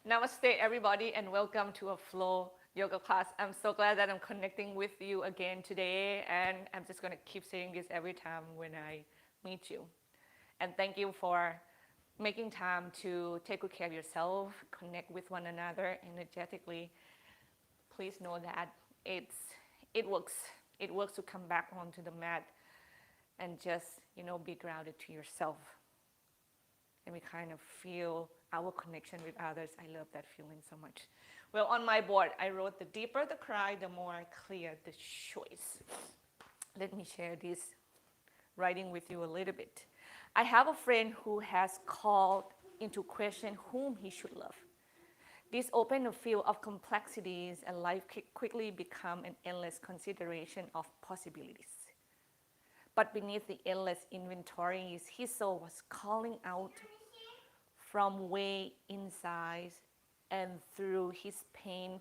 Namaste, everybody, and welcome to a Flow yoga class. I'm so glad that I'm connecting with you again today, and I'm just going to keep saying this every time when I meet you. And thank you for making time to take good care of yourself, connect with one another energetically. Please know that it works. It works to come back onto the mat and just be grounded to yourself. And we kind of feel our connection with others. I love that feeling so much. Well, on my board, I wrote, the deeper the cry, the more clear the choice. Let me share this writing with you a little bit. I have a friend who has called into question whom he should love. This opened a field of complexities, and life quickly became an endless consideration of possibilities. But beneath the endless inventories, his soul was calling out from way inside, and through his pain,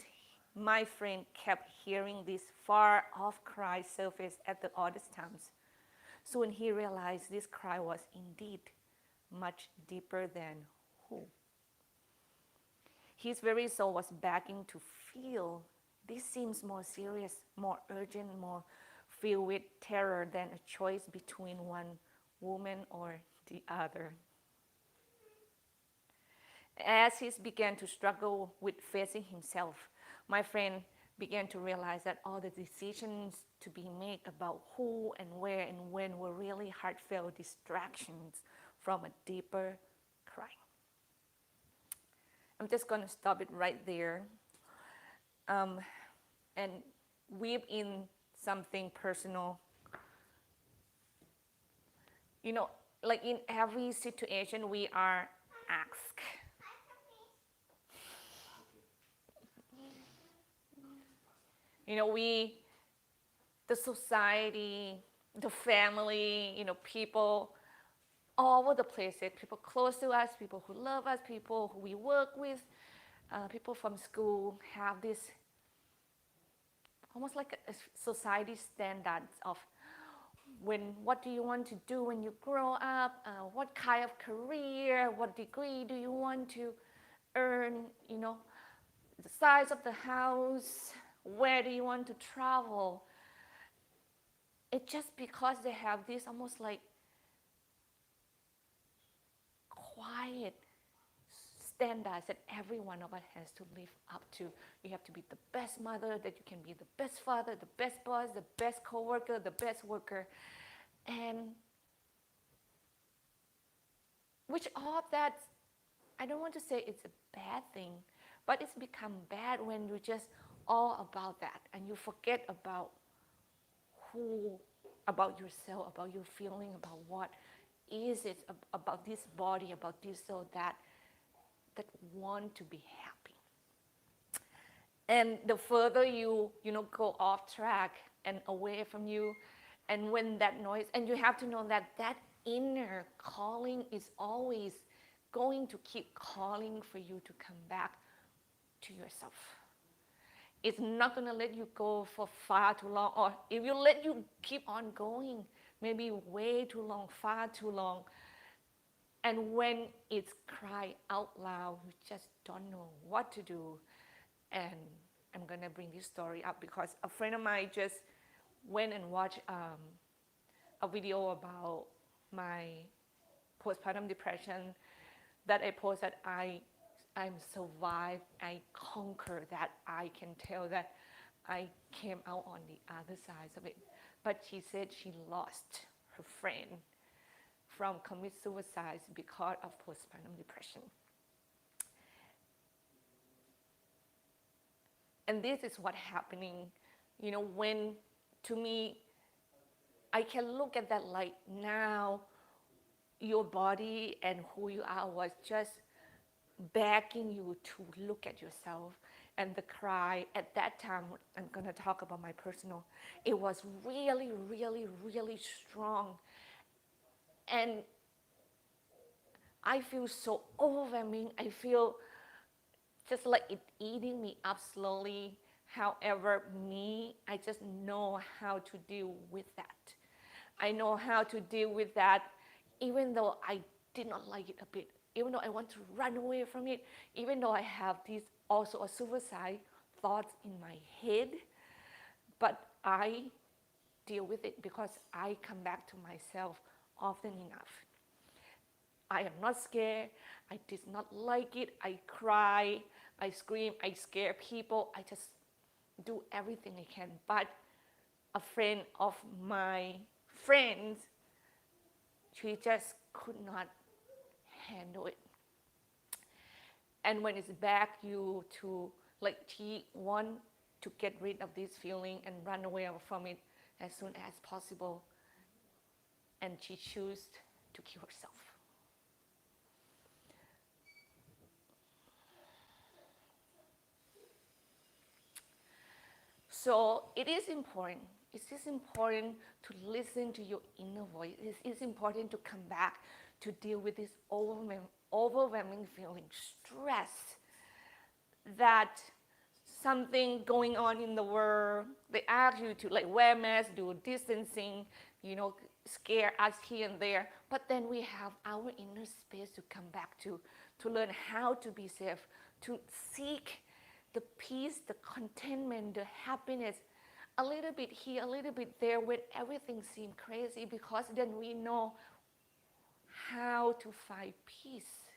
my friend kept hearing this far-off cry surface at the oddest times. Soon he realized this cry was indeed much deeper than who. His very soul was begging to feel. This seems more serious, more urgent, more filled with terror than a choice between one woman or the other. As he began to struggle with facing himself, my friend began to realize that all the decisions to be made about who and where and when were really heartfelt distractions from a deeper cry. I'm just going to stop it right there and weave in something personal. Like in every situation we are asked. The society, the family, people all over the places, people close to us, people who love us, people who we work with, people from school have this almost like a society standards of what do you want to do when you grow up, what kind of career, what degree do you want to earn, the size of the house, where do you want to travel. It's just because they have this almost like quiet standards that every one of us has to live up to. You have to be the best mother, that you can be the best father, the best boss, the best co-worker, the best worker. And which all of that, I don't want to say it's a bad thing, but it's become bad when you just all about that and you forget about about yourself, about your feeling, about what is it about this body, about this soul that want to be happy. And the further you go off track and away from you, and when that noise, and you have to know that inner calling is always going to keep calling for you to come back to yourself. It's not going to let you go for far too long, or if you let you keep on going, maybe way too long, far too long. And when it's cry out loud, you just don't know what to do. And I'm going to bring this story up because a friend of mine just went and watched a video about my postpartum depression that I posted. I'm survived, I conquered that. I can tell that I came out on the other side of it. But she said she lost her friend from commit suicide because of postpartum depression. And this is what's happening, when, to me, I can look at that like now your body and who you are was just begging you to look at yourself. And the cry at that time, I'm going to talk about my personal, it was really, really, really strong. And I feel so overwhelming. I feel just like it eating me up slowly. However, I just know how to deal with that. I know how to deal with that, even though I did not like it a bit. even though I want to run away from it, even though I have these also a suicide thoughts in my head, but I deal with it because I come back to myself often enough. I am not scared. I did not like it. I cry. I scream. I scare people. I just do everything I can. But a friend of my friends, she just could not handle it. And when it's back, you to like she want to get rid of this feeling and run away from it as soon as possible. And she chose to kill herself. So it is important. It is important to listen to your inner voice. It is important to come back to deal with this overwhelming feeling, stress, that something going on in the world. They ask you to like wear masks, do distancing, scare us here and there. But then we have our inner space to come back to learn how to be safe, to seek the peace, the contentment, the happiness, a little bit here, a little bit there when everything seems crazy, because then we know how to find peace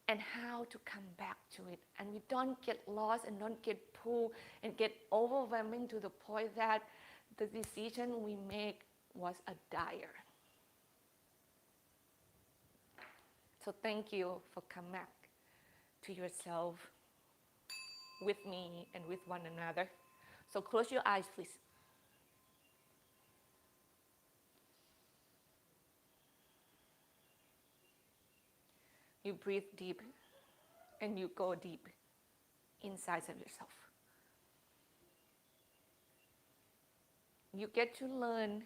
and how to come back to it. And we don't get lost and don't get pulled and get overwhelming to the point that the decision we make was a dire. So thank you for coming back to yourself with me and with one another. So close your eyes, please. You breathe deep and you go deep inside of yourself. You get to learn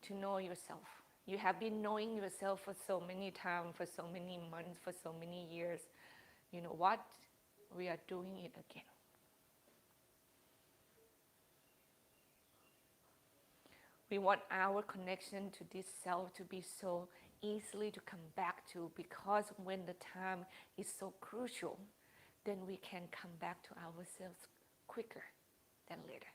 to know yourself. You have been knowing yourself for so many times, for so many months, for so many years. You know what? We are doing it again. We want our connection to this self to be so easily to come back to, because when the time is so crucial, then we can come back to ourselves quicker than later.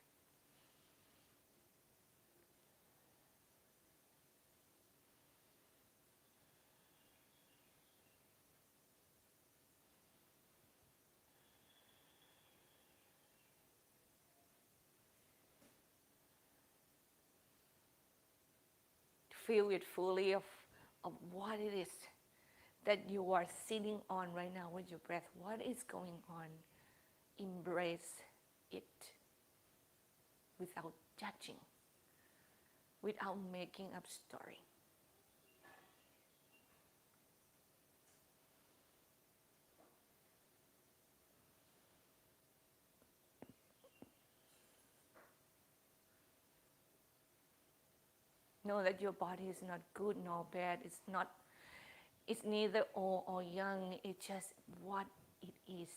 Feel it fully of what it is that you are sitting on right now with your breath. What is going on? Embrace it without judging, without making up story. Know that your body is not good nor bad. It's neither old or young. It's just what it is.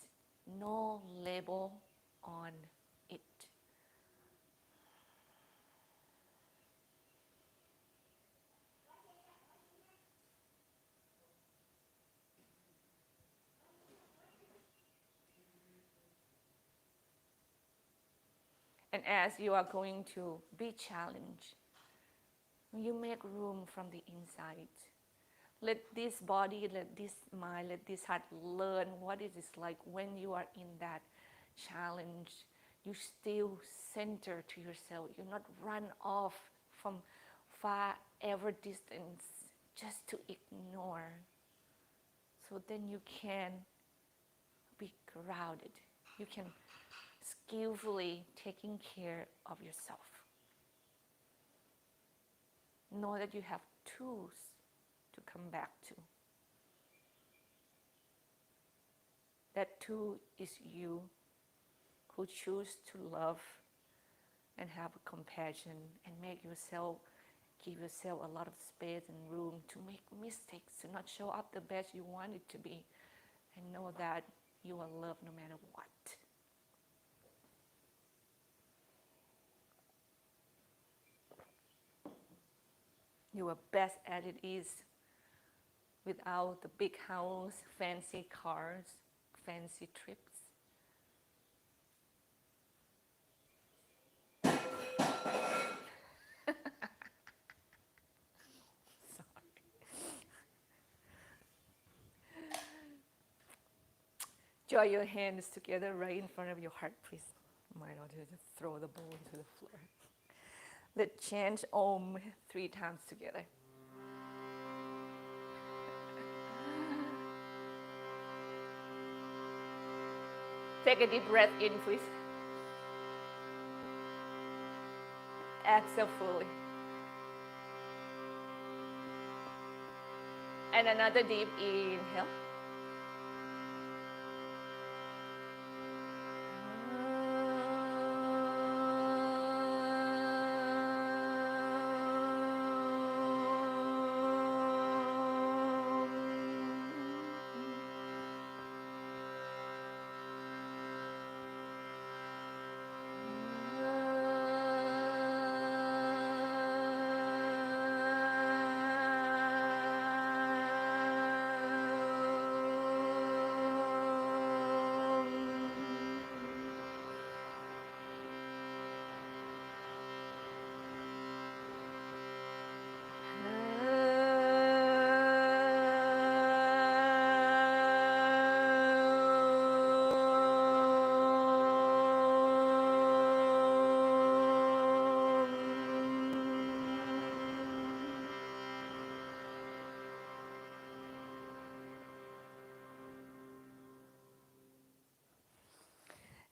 No label on it. And as you are going to be challenged, you make room from the inside. Let this body, let this mind, let this heart learn what it is like when you are in that challenge. You still center to yourself. You're not run off from far ever distance just to ignore. So then you can be grounded. You can skillfully taking care of yourself. Know that you have tools to come back to. That tool is you, who choose to love and have compassion and give yourself a lot of space and room to make mistakes, to not show up the best you want it to be, and know that you are loved no matter what. You are best as it is, without the big house, fancy cars, fancy trips. Draw your hands together right in front of your heart, please. Might not just throw the bowl into the floor. Let's chant Om 3 times together. Take a deep breath in, please. Exhale fully. And another deep inhale.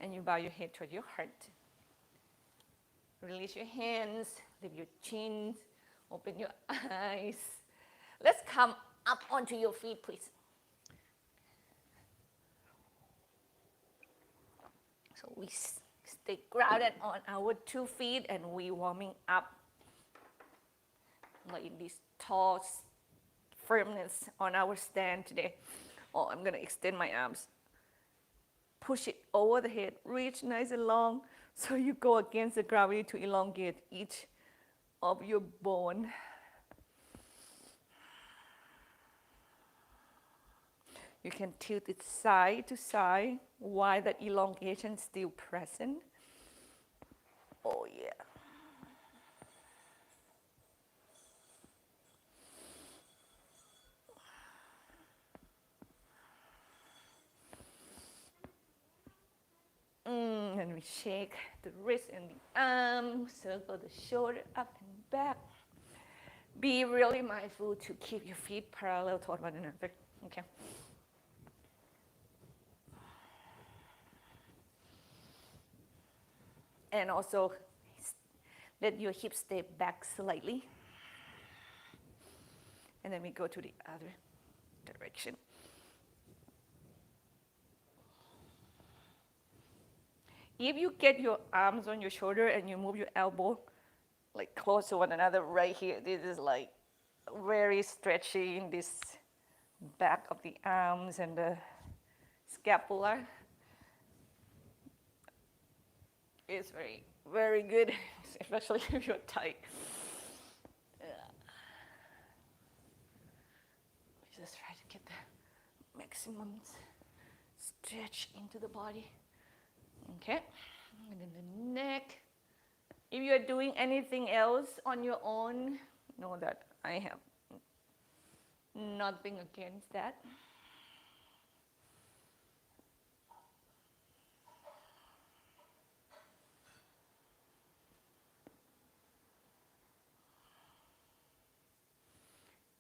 And you bow your head toward your heart. Release your hands, lift your chin, open your eyes. Let's come up onto your feet, please. So we stay grounded on our 2 feet and we warming up like this tall firmness on our stand today. Oh, I'm gonna extend my arms. Push it over the head, reach nice and long, so you go against the gravity to elongate each of your bone. You can tilt it side to side while that elongation is still present. Oh yeah. And we shake the wrist and the arm, circle the shoulder up and back. Be really mindful to keep your feet parallel toward one another. Okay. And also let your hips stay back slightly. And then we go to the other direction. If you get your arms on your shoulder and you move your elbow like close to one another right here, this is like very stretching this back of the arms and the scapula. It's very, very good, especially if you're tight. We just try to get the maximum stretch into the body. Okay, and then the neck. If you're doing anything else on your own, know that I have nothing against that.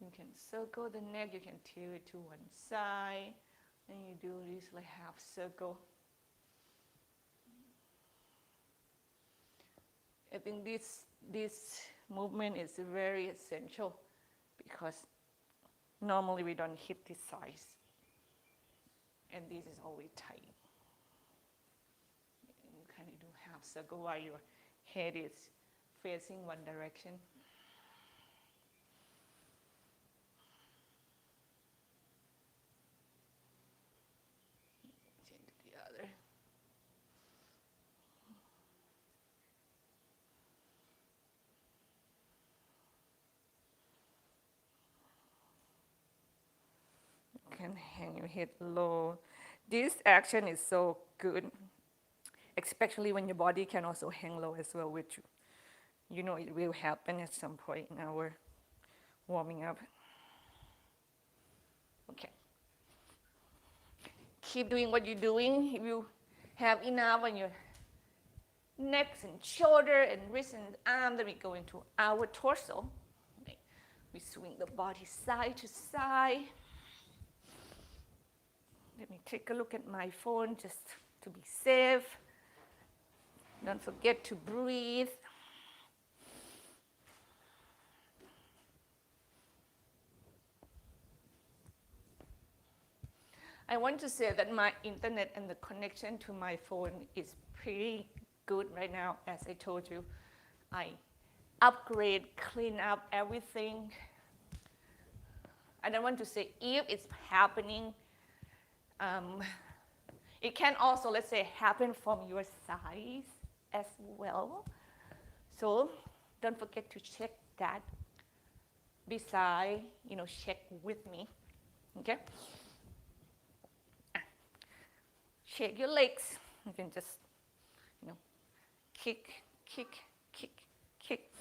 You can circle the neck, you can tilt it to one side, and you do this like half circle. I think this movement is very essential because normally we don't hit this size. And this is always tight. And you kind of do half circle while your head is facing one direction. Change to the other. and hang your head low. This action is so good, especially when your body can also hang low as well, which you know it will happen at some point in our warming up. Okay. Keep doing what you're doing. If you have enough on your neck and shoulder and wrist and arm, then we go into our torso. Okay. We swing the body side to side. Let me take a look at my phone just to be safe. Don't forget to breathe. I want to say that my internet and the connection to my phone is pretty good right now. As I told you, I upgrade, clean up everything. I don't want to say if it's happening. It can also, let's say, happen from your size as well. So don't forget to check that beside, check with me. Okay? Shake your legs. You can just, kick, kick, kick, kick.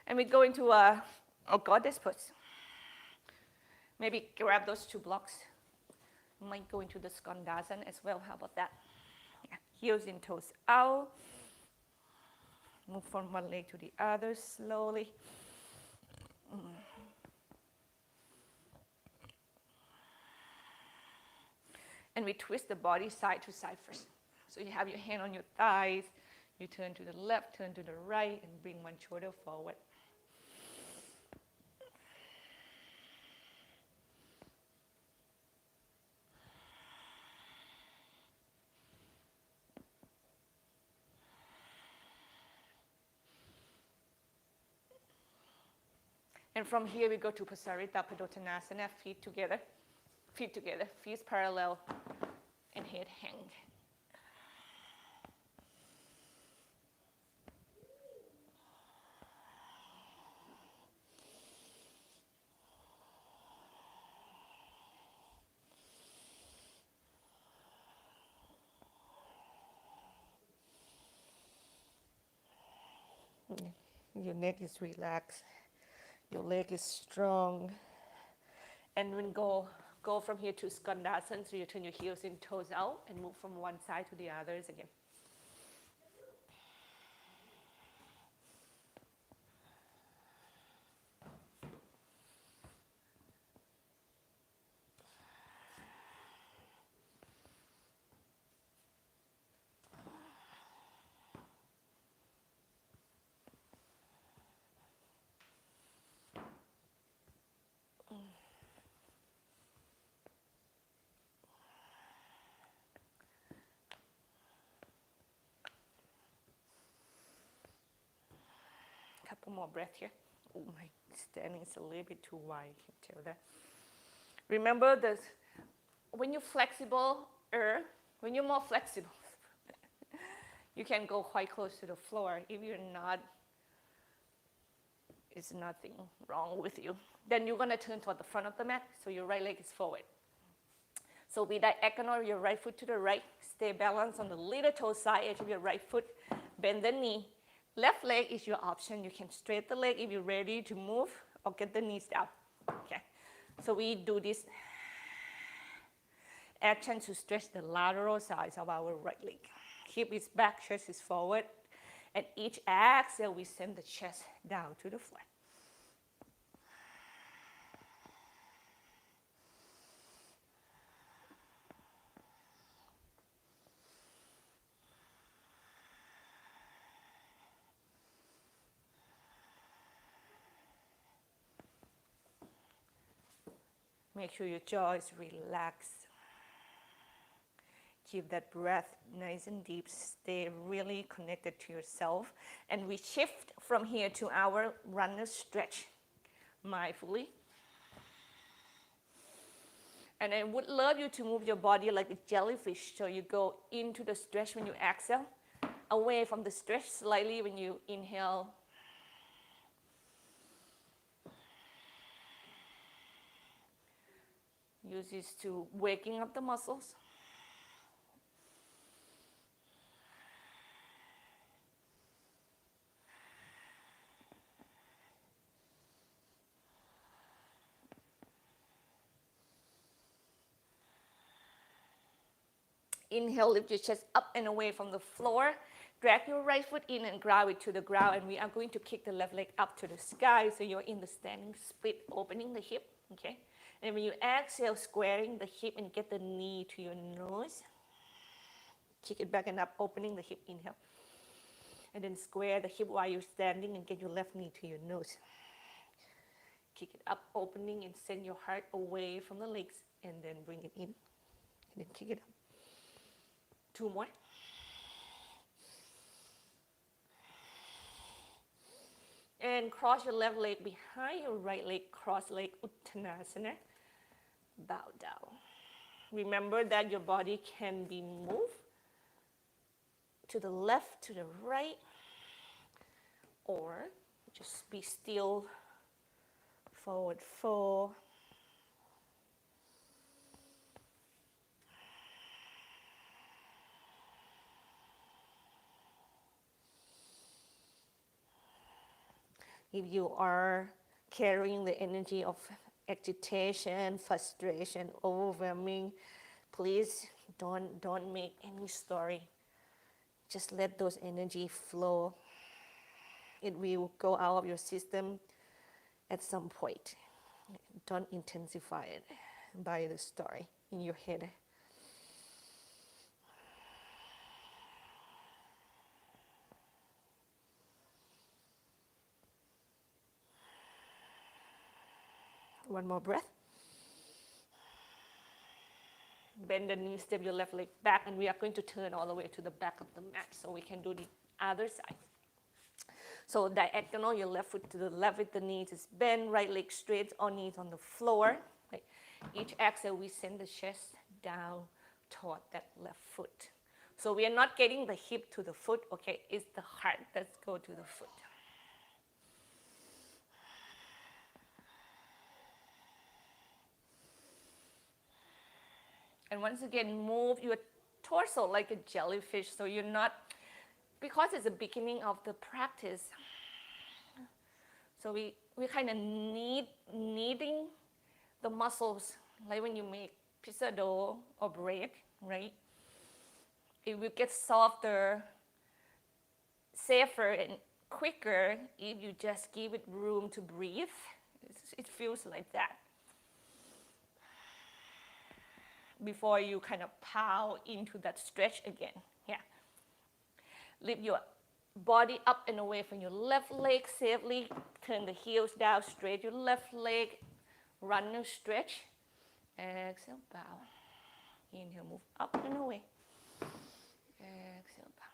And we go into a goddess pose. Maybe grab those 2 blocks. You might go into the Skandasana as well. How about that? Yeah. Heels in, toes out. Move from one leg to the other slowly. And we twist the body side to side first. So you have your hand on your thighs. You turn to the left, turn to the right, and bring one shoulder forward. And from here, we go to Pasarita Padottanasana, feet together, feet parallel, and head hang. Your neck is relaxed. Your leg is strong. And when go from here to Skandasana, so you turn your heels in, toes out, and move from one side to the others again. Couple more breaths here. Oh, my standing is a little bit too wide. I can tell that. Remember this, when you're when you're more flexible, you can go quite close to the floor. If you're not, it's nothing wrong with you. Then you're gonna turn toward the front of the mat, so your right leg is forward. So be diagonal, your right foot to the right. Stay balanced on the little toe side edge of your right foot. Bend the knee. Left leg is your option. You can straighten the leg if you're ready to move or get the knees down. Okay. So we do this action to stretch the lateral sides of our right leg. Hip is back, chest is forward. At each exhale, we send the chest down to the floor. Make sure your jaw is relaxed. Keep that breath nice and deep. Stay really connected to yourself. And we shift from here to our runner stretch mindfully. And I would love you to move your body like a jellyfish. So you go into the stretch when you exhale, away from the stretch slightly when you inhale, Use this to waking up the muscles. Inhale, lift your chest up and away from the floor. Drag your right foot in and ground it to the ground. And we are going to kick the left leg up to the sky. So you're in the standing split, opening the hip. Okay. And when you exhale, squaring the hip and get the knee to your nose. Kick it back and up, opening the hip. Inhale. And then square the hip while you're standing and get your left knee to your nose. Kick it up, opening, and send your heart away from the legs. And then bring it in. And then kick it up. 2 more. And cross your left leg behind your right leg, cross leg, Uttanasana. Bow down. Remember that your body can be moved to the left, to the right, or just be still, forward fold. If you are carrying the energy of agitation, frustration, overwhelming, please don't make any story. Just let those energy flow. It will go out of your system at some point. Don't intensify it by the story in your head. One more breath. Bend the knee, step your left leg back, and we are going to turn all the way to the back of the mat so we can do the other side. So diagonal, your left foot to the left with the knees is bent, right leg straight or knees on the floor. Right. Each exhale, we send the chest down toward that left foot. So we are not getting the hip to the foot, okay? It's the heart that goes to the foot. And once again, move your torso like a jellyfish. So you're not, because it's the beginning of the practice. So we kind of kneading the muscles, like when you make pizza dough or bread, right? It will get softer, safer, and quicker if you just give it room to breathe. It feels like that. Before you kind of pow into that stretch again. Yeah. Lift your body up and away from your left leg safely. Turn the heels down, straight your left leg. Run and stretch. Exhale, bow. Inhale, move up and away. Exhale, bow.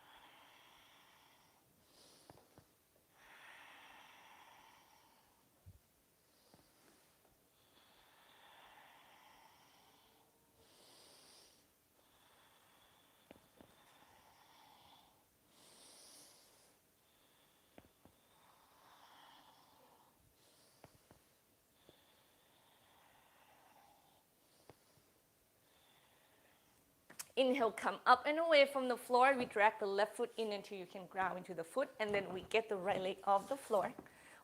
Inhale, come up and away from the floor. We drag the left foot in until you can ground into the foot. And then we get the right leg off the floor.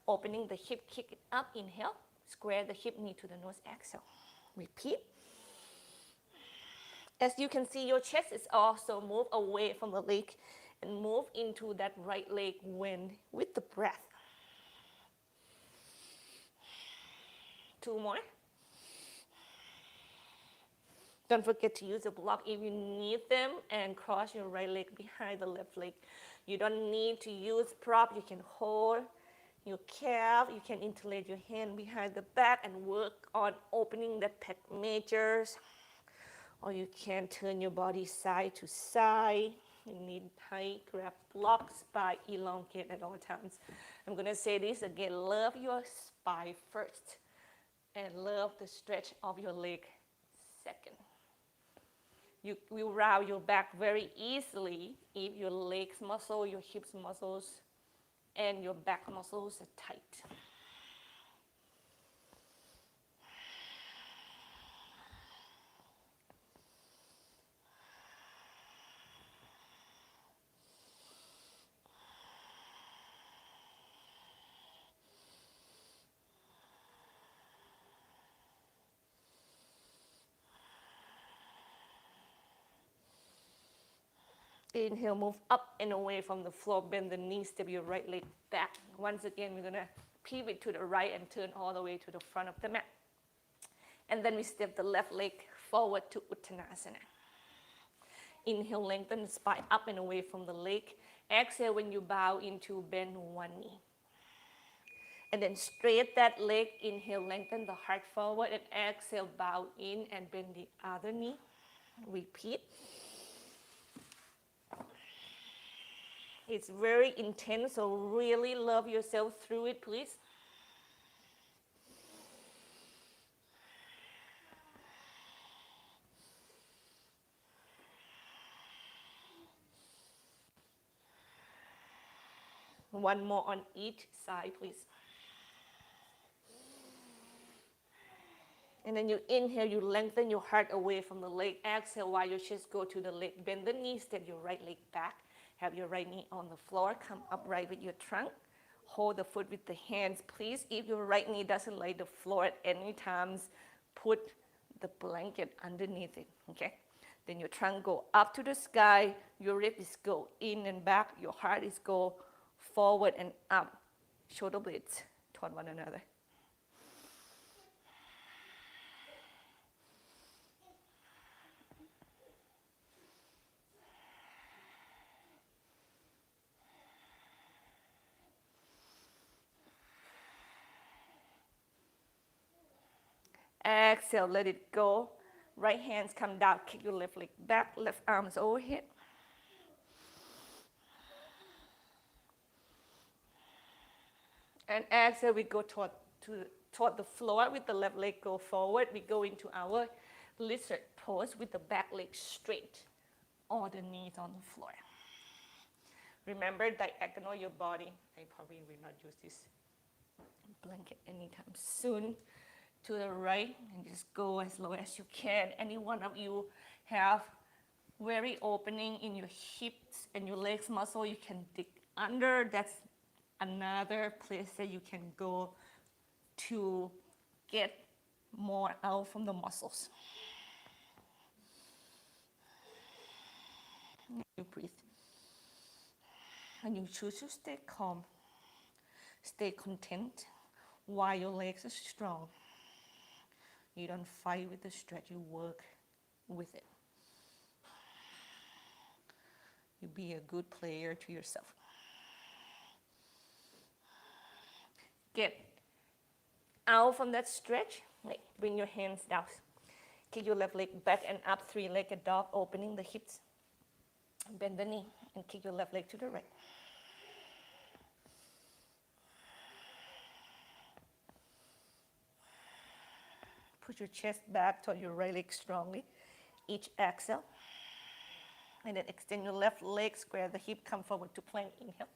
Opening the hip, kick it up. Inhale. Square the hip, knee to the nose. Exhale. Repeat. As you can see, your chest is also moved away from the leg and move into that right leg with the breath. 2 more. Don't forget to use a block if you need them, and cross your right leg behind the left leg. You don't need to use prop. You can hold your calf. You can interlace your hand behind the back and work on opening the pec majors. Or you can turn your body side to side. You need tight grab blocks by elongate at all times. I'm going to say this again. Love your spine first, and love the stretch of your leg second. You will round your back very easily if your legs muscle, your hips muscles, and your back muscles are tight. Inhale, move up and away from the floor. Bend the knees, step your right leg back. Once again, we're going to pivot to the right and turn all the way to the front of the mat. And then we step the left leg forward to Uttanasana. Inhale, lengthen the spine up and away from the leg. Exhale, when you bow into bend one knee. And then straight that leg. Inhale, lengthen the heart forward. And exhale, bow in and bend the other knee. Repeat. It's very intense, so really love yourself through it, please. One more on each side, please. And then you inhale, you lengthen your heart away from the leg. Exhale, while your chest go to the leg. Bend the knees, step your right leg back. Have your right knee on the floor. Come upright with your trunk. Hold the foot with the hands. Please, if your right knee doesn't lay the floor at any times, put the blanket underneath it, okay? Then your trunk go up to the sky. Your ribs go in and back. Your heart is go forward and up. Shoulder blades toward one another. Exhale, let it go. Right hands come down, kick your left leg back, left arms overhead. And exhale, we go toward the floor with the left leg go forward. We go into our lizard pose with the back leg straight, or the knees on the floor. Remember, diagonal your body. I probably will not use this blanket anytime soon. To the right, and just go as low as you can. Any one of you have very opening in your hips and your legs muscle, you can dig under. That's another place that you can go to get more out from the muscles. You breathe. And you choose to stay calm, stay content while your legs are strong. You don't fight with the stretch, you work with it. You be a good player to yourself. Get out from that stretch, like bring your hands down. Kick your left leg back and up, three-legged dog, opening the hips. Bend the knee and kick your left leg to the right. Put your chest back toward your right leg strongly. Each exhale. And then extend your left leg, square the hip, come forward to plank, inhale.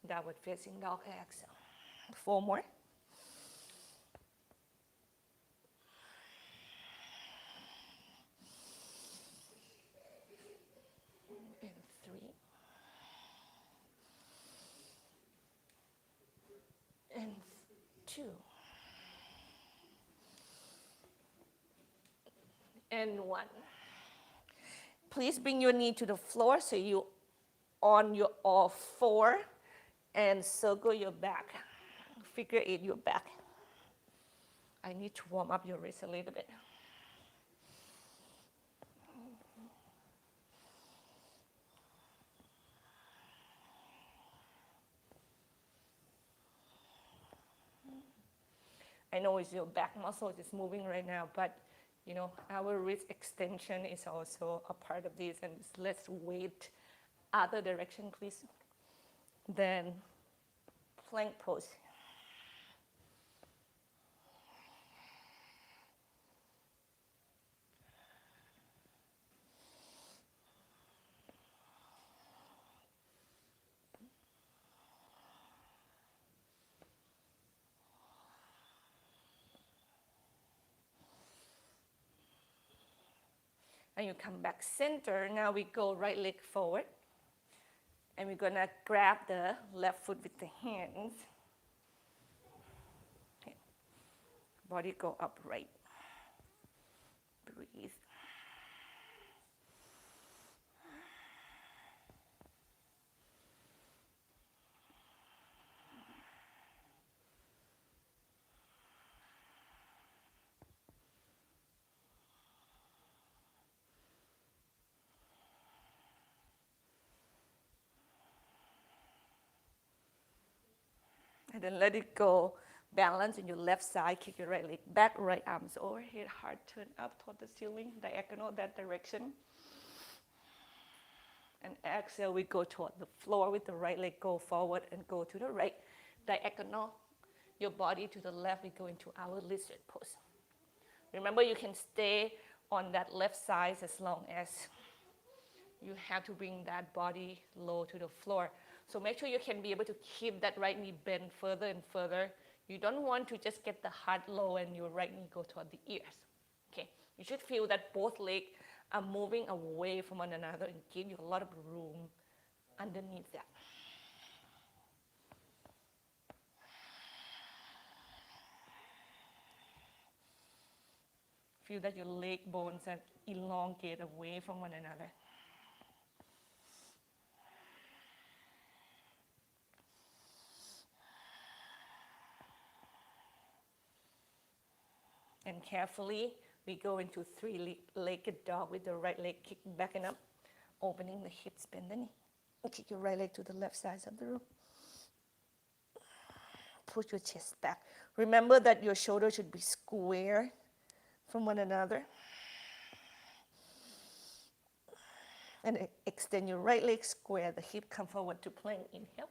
Downward facing dog, exhale. 4 more. And 3. And 2. And 1. Please bring your knee to the floor so you on your all 4 and circle your back. Figure 8 your back. I need to warm up your wrist a little bit. I know it's your back muscle is moving right now, but you know, our wrist extension is also a part of this, and let's weight other direction, please. Then plank pose. And you come back center. Now we go right leg forward. And we're gonna grab the left foot with the hands. Okay. Body go upright. Breathe. And then let it go. Balance on your left side, kick your right leg back, right arms overhead, heart turn up toward the ceiling, diagonal that direction. And exhale, we go toward the floor with the right leg, go forward and go to the right, diagonal. Your body to the left, we go into our lizard pose. Remember, you can stay on that left side as long as you have to bring that body low to the floor. So make sure you can be able to keep that right knee bent further and further. You don't want to just get the heart low and your right knee go toward the ears. Okay, you should feel that both legs are moving away from one another and give you a lot of room underneath that. Feel that your leg bones are elongate away from one another. And carefully, we go into three-legged dog with the right leg kicking back and up, opening the hips, bend the knee. Kick your right leg to the left side of the room. Push your chest back. Remember that your shoulders should be square from one another. And extend your right leg square, the hip come forward to plank, inhale.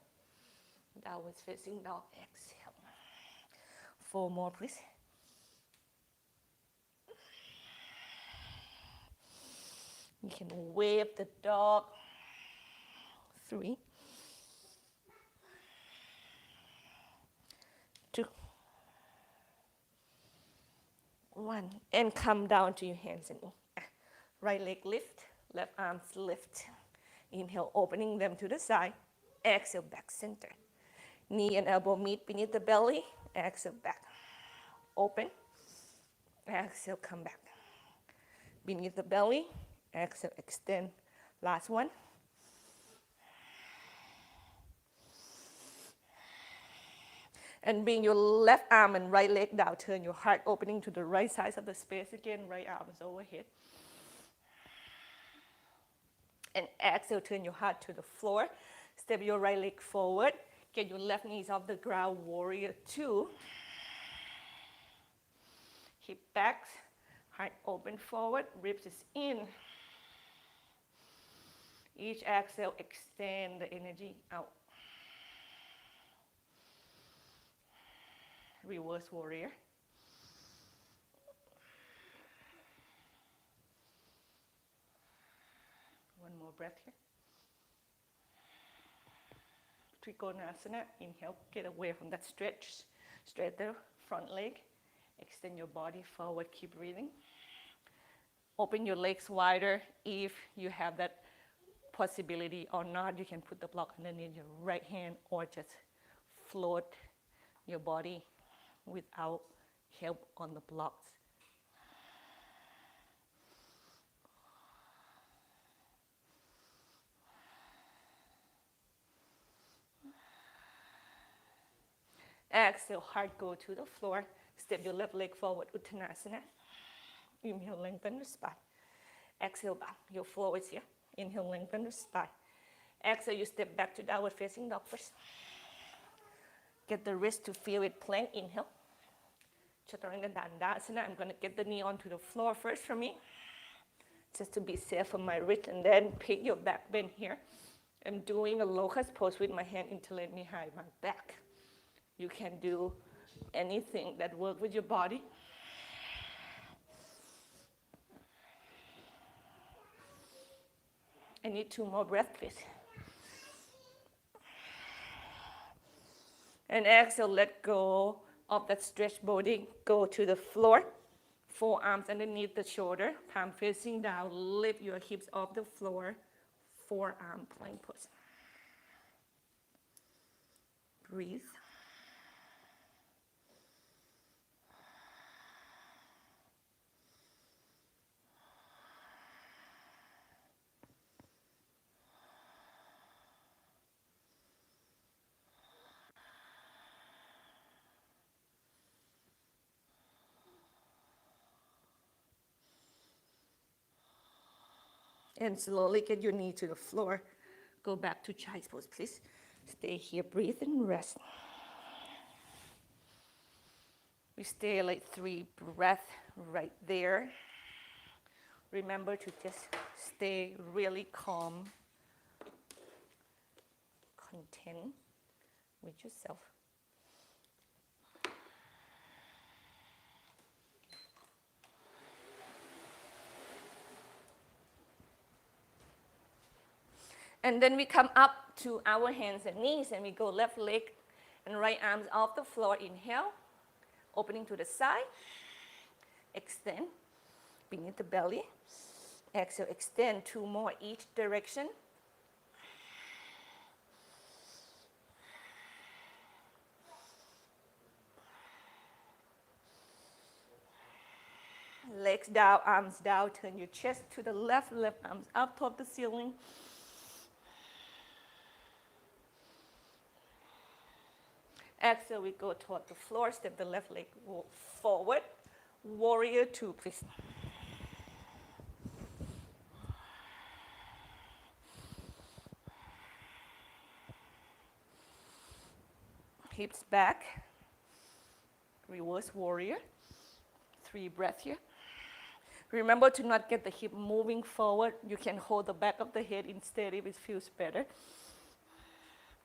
Downward facing dog, exhale. 4 more, please. You can wave the dog. 3, 2, 1. And come down to your hands and right leg lift, left arms lift. Inhale, opening them to the side. Exhale, back center. Knee and elbow meet beneath the belly. Exhale, back. Open. Exhale, come back. Beneath the belly. Exhale, extend. Last one. And bring your left arm and right leg down. Turn your heart opening to the right side of the space again. Right arm is overhead. And exhale, turn your heart to the floor. Step your right leg forward. Get your left knees off the ground. Warrior 2. Hip back. Heart open forward. Ribs is in. Each exhale, extend the energy out. Reverse warrior. One more breath here. Trikonasana. Inhale, get away from that stretch. Straight the front leg. Extend your body forward, keep breathing. Open your legs wider if you have that possibility or not. You can put the block underneath your right hand or just float your body without help on the blocks. Exhale, heart go to the floor. Step your left leg forward, Uttanasana. Inhale, lengthen the spine. Exhale, back. Your floor is here. Inhale, lengthen the spine. Exhale, you step back to downward facing dog first. Get the wrist to feel it plank. Inhale. Chaturanga Dandasana. I'm going to get the knee onto the floor first for me, just to be safe for my wrist, and then pick your back bend here. I'm doing a locust pose with my hand interlace behind my back. You can do anything that works with your body. I need 2 more breaths, please. And exhale, let go of that stretch body. Go to the floor. Forearms underneath the shoulder. Palm facing down. Lift your hips off the floor. Forearm plank pose. Breathe. And slowly get your knee to the floor. Go back to child's pose, please. Stay here, breathe and rest. We stay like 3 breaths right there. Remember to just stay really calm, content with yourself. And then we come up to our hands and knees, and we go left leg and right arms off the floor. Inhale, opening to the side. Extend beneath the belly. Exhale, extend 2 more each direction. Legs down, arms down. Turn your chest to the left, left arms up toward the ceiling. Exhale, we go toward the floor. Step the left leg forward. Warrior 2, please. Hips back. Reverse warrior. 3 breaths here. Remember to not get the hip moving forward. You can hold the back of the head instead if it feels better.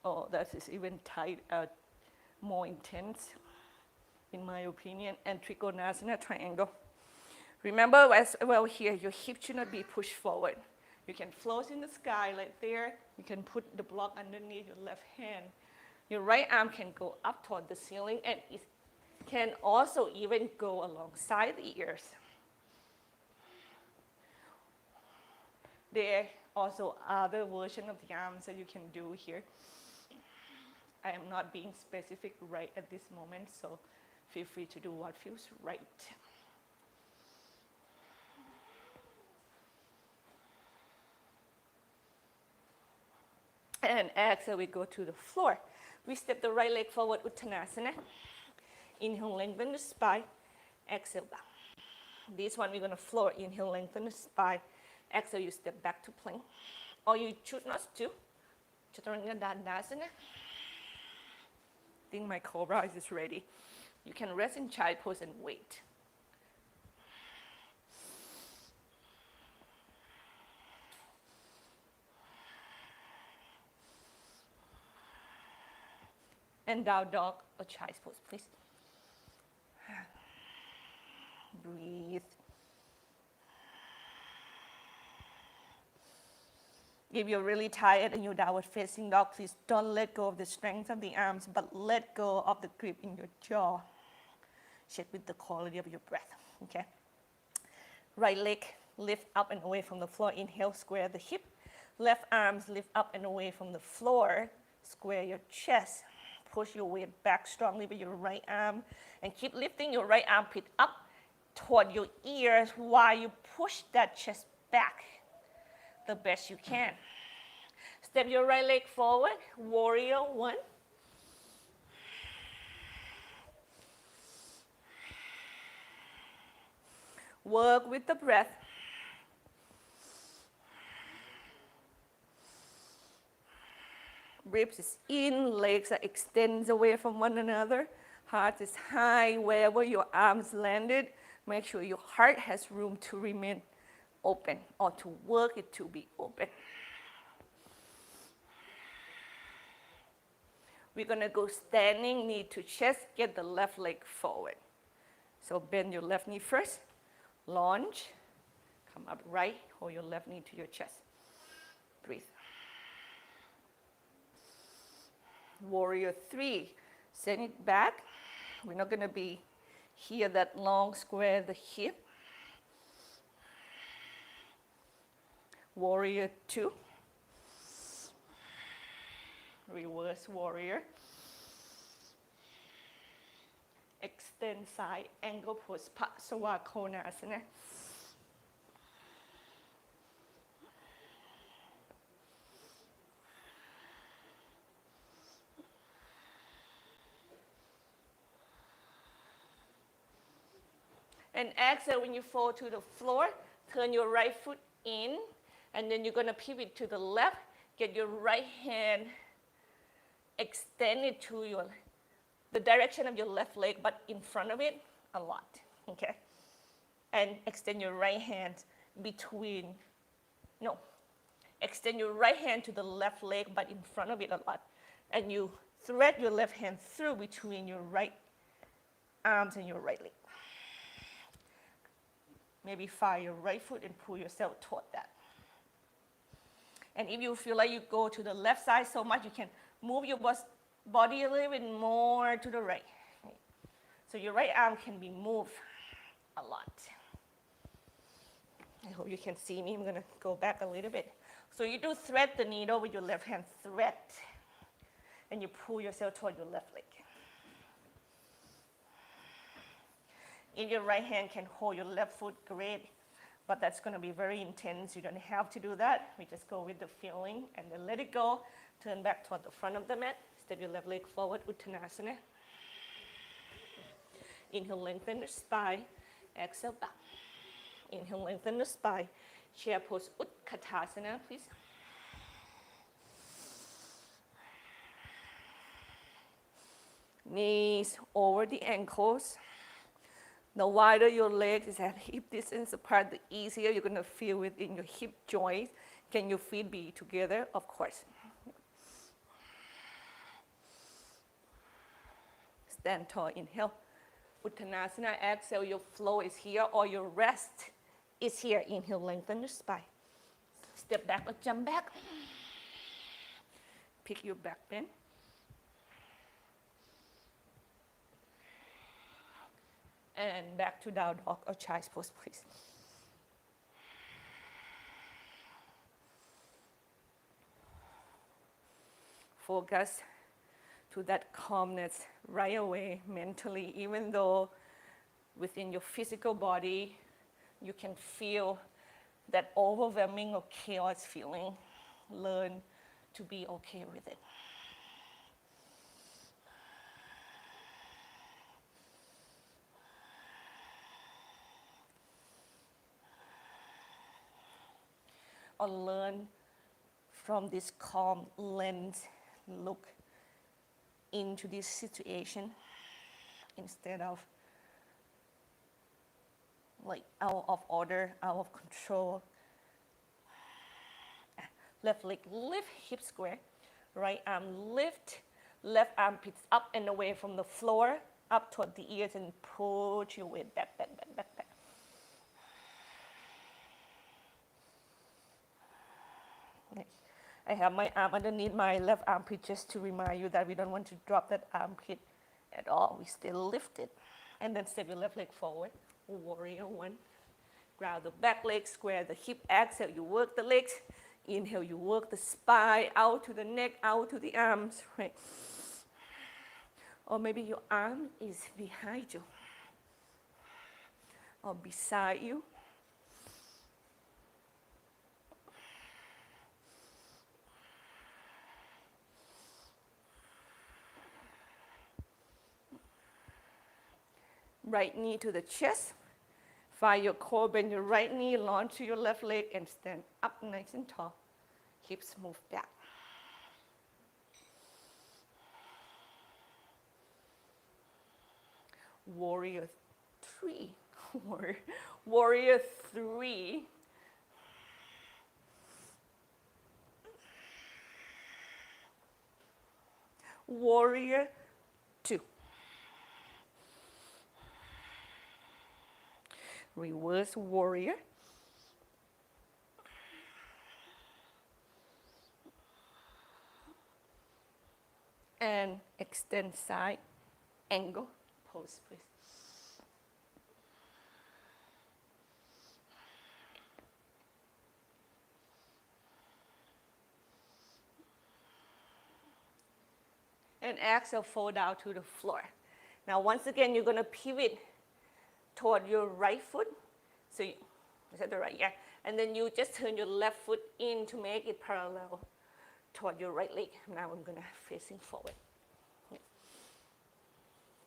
Oh, that is even tight, more intense, in my opinion. And Trikonasana triangle. Remember as well here, your hip should not be pushed forward. You can float in the sky like there. You can put the block underneath your left hand. Your right arm can go up toward the ceiling, and it can also even go alongside the ears. There are also other versions of the arms that you can do here. I am not being specific right at this moment, so feel free to do what feels right. And exhale, we go to the floor. We step the right leg forward, Uttanasana. Inhale, lengthen the spine. Exhale, back. This one, we're going to floor. Inhale, lengthen the spine. Exhale, you step back to plank. Or you choose not to. Chaturanga Dandasana. I think my cobra is ready. You can rest in child pose and wait. And down dog or child's pose, please. Breathe. If you're really tired and you're downward facing dog, please don't let go of the strength of the arms, but let go of the grip in your jaw. Check with the quality of your breath, okay? Right leg, lift up and away from the floor. Inhale, square the hip. Left arms, lift up and away from the floor. Square your chest. Push your weight back strongly with your right arm. And keep lifting your right armpit up toward your ears while you push that chest back the best you can. Step your right leg forward, warrior 1. Work with the breath. Ribs is in, legs are extended away from one another. Heart is high wherever your arms landed. Make sure your heart has room to remain open or to work it to be open. We're going to go standing, knee to chest, get the left leg forward. So bend your left knee first, launch, come up right, hold your left knee to your chest. Breathe. Warrior 3, send it back. We're not going to be here that long, square the hip. Warrior 2. Reverse warrior. Extend side angle pose, Pasvakonasana. And exhale when you fall to the floor, turn your right foot in, and then you're going to pivot to the left. Get your right hand extended to your the direction of your left leg, but in front of it a lot, okay? And extend your right hand between, no, extend your right hand to the left leg, but in front of it a lot. And you thread your left hand through between your right arms and your right leg. Maybe fire your right foot and pull yourself toward that. And if you feel like you go to the left side so much, you can move your body a little bit more to the right. So your right arm can be moved a lot. I hope you can see me. I'm going to go back a little bit. So you do thread the needle with your left hand, thread, and you pull yourself toward your left leg. If your right hand can hold your left foot, great, but that's going to be very intense. You don't have to do that. We just go with the feeling and then let it go. Turn back toward the front of the mat. Step your left leg forward, Uttanasana. Inhale, lengthen the spine. Exhale, back. Inhale, lengthen the spine. Chair pose, Utkatasana, please. Knees over the ankles. The wider your legs is at hip distance apart, the easier you're going to feel within your hip joints. Can your feet be together? Of course. Stand tall, inhale. Uttanasana, exhale, your flow is here or your rest is here. Inhale, lengthen the spine. Step back or jump back. Pick your back bend. And back to down dog or child's pose, please. Focus to that calmness right away mentally, even though within your physical body, you can feel that overwhelming or chaos feeling. Learn to be okay with it. Or learn from this calm lens, look into this situation instead of like out of order, out of control. Left leg lift, hip square. Right arm lift, left arm picks up and away from the floor, up toward the ears and push your weight back, back, back, back, back. I have my arm underneath my left armpit just to remind you that we don't want to drop that armpit at all. We still lift it. And then step your left leg forward. Warrior one. Ground the back leg, square the hip. Exhale, you work the legs. Inhale, you work the spine out to the neck, out to the arms. Right. Or maybe your arm is behind you or beside you. Right knee to the chest. Find your core, bend your right knee, launch to your left leg, and stand up nice and tall. Hips move back. Warrior three. Warrior three. Warrior two. Reverse warrior. And extend side angle pose, please. And exhale, fold down to the floor. Now, once again, you're going to pivot toward your right foot. So, is that the right? Yeah. And then you just turn your left foot in to make it parallel toward your right leg. Now I'm going to facing forward. Yeah.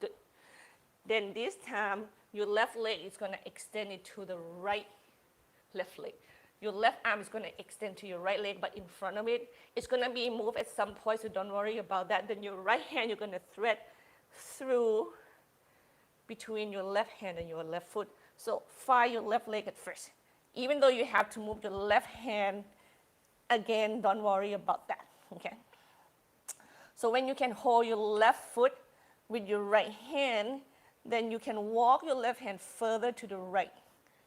Good. Then this time, your left leg is going to extend it to the right left leg. Your left arm is going to extend to your right leg, but in front of it, it's going to be moved at some point, so don't worry about that. Then your right hand, you're going to thread through between your left hand and your left foot. So fire your left leg at first. Even though you have to move your left hand, again, don't worry about that, okay? So when you can hold your left foot with your right hand, then you can walk your left hand further to the right,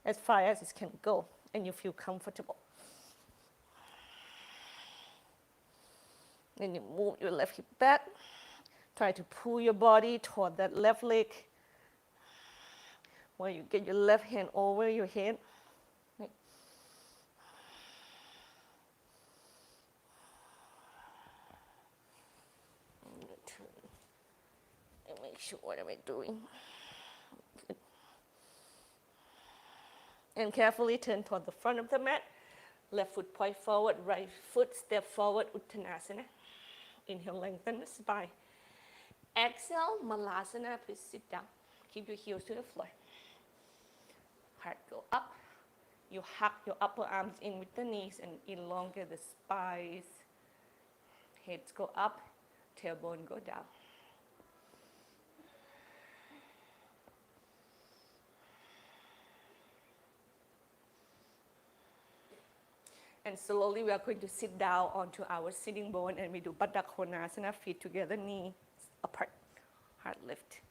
as far as it can go, and you feel comfortable. Then you move your left hip back. Try to pull your body toward that left leg, while you get your left hand over your head. And make sure what am I doing. Good. And carefully turn toward the front of the mat. Left foot point forward, right foot step forward, Uttanasana. Inhale, lengthen the spine. Exhale, Malasana, please sit down. Keep your heels to the floor. Heart go up. You hug your upper arms in with the knees and elongate the spines. Heads go up, tailbone go down. And slowly we are going to sit down onto our sitting bone and we do Baddha Konasana, feet together, knees apart, heart lift.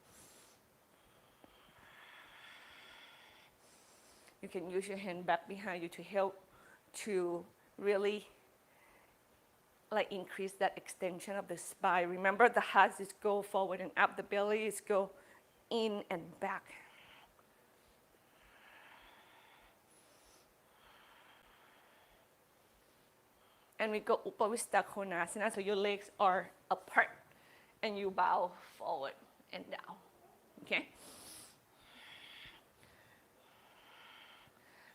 You can use your hand back behind you to help to really like increase that extension of the spine. Remember, the heart is go forward and up, the belly is go in and back. And we go Upavista Konasana, so your legs are apart and you bow forward and down, okay?